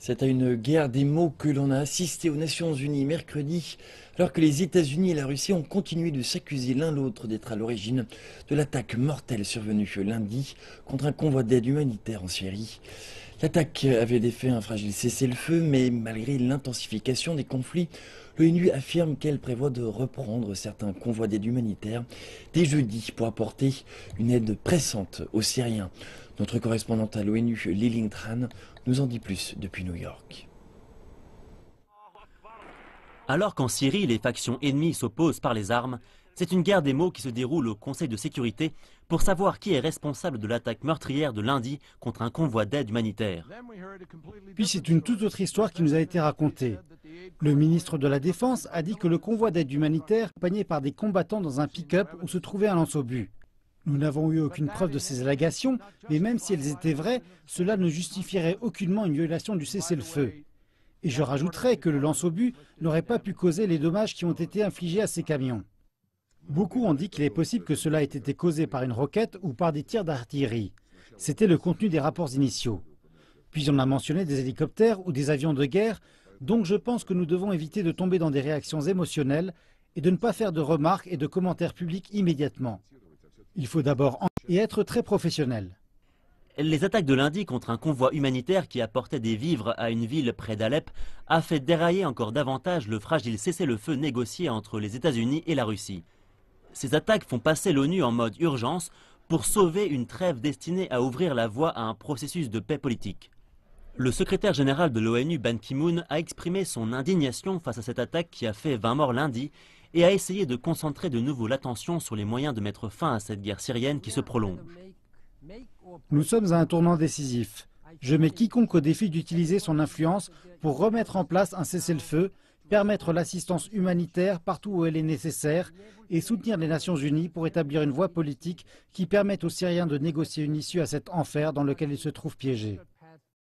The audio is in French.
C'est à une guerre des mots que l'on a assisté aux Nations Unies mercredi, alors que les États-Unis et la Russie ont continué de s'accuser l'un l'autre d'être à l'origine de l'attaque mortelle survenue lundi contre un convoi d'aide humanitaire en Syrie. L'attaque avait défait un fragile cessez-le-feu, mais malgré l'intensification des conflits, l'ONU affirme qu'elle prévoit de reprendre certains convois d'aide humanitaire dès jeudi pour apporter une aide pressante aux Syriens. Notre correspondante à l'ONU, Liling Tran, nous en dit plus depuis New York. Alors qu'en Syrie, les factions ennemies s'opposent par les armes, c'est une guerre des mots qui se déroule au Conseil de sécurité pour savoir qui est responsable de l'attaque meurtrière de lundi contre un convoi d'aide humanitaire. Puis c'est une toute autre histoire qui nous a été racontée. Le ministre de la Défense a dit que le convoi d'aide humanitaire accompagné par des combattants dans un pick-up où se trouvait un lance-obus. Nous n'avons eu aucune preuve de ces allégations, mais même si elles étaient vraies, cela ne justifierait aucunement une violation du cessez-le-feu. Et je rajouterais que le lance-obus n'aurait pas pu causer les dommages qui ont été infligés à ces camions. Beaucoup ont dit qu'il est possible que cela ait été causé par une roquette ou par des tirs d'artillerie. C'était le contenu des rapports initiaux. Puis on a mentionné des hélicoptères ou des avions de guerre, donc je pense que nous devons éviter de tomber dans des réactions émotionnelles et de ne pas faire de remarques et de commentaires publics immédiatement. Il faut d'abord être très professionnel. Les attaques de lundi contre un convoi humanitaire qui apportait des vivres à une ville près d'Alep a fait dérailler encore davantage le fragile cessez-le-feu négocié entre les États-Unis et la Russie. Ces attaques font passer l'ONU en mode urgence pour sauver une trêve destinée à ouvrir la voie à un processus de paix politique. Le secrétaire général de l'ONU, Ban Ki-moon, a exprimé son indignation face à cette attaque qui a fait 20 morts lundi et a essayé de concentrer de nouveau l'attention sur les moyens de mettre fin à cette guerre syrienne qui se prolonge. Nous sommes à un tournant décisif. Je mets quiconque au défi d'utiliser son influence pour remettre en place un cessez-le-feu, permettre l'assistance humanitaire partout où elle est nécessaire et soutenir les Nations Unies pour établir une voie politique qui permette aux Syriens de négocier une issue à cet enfer dans lequel ils se trouvent piégés.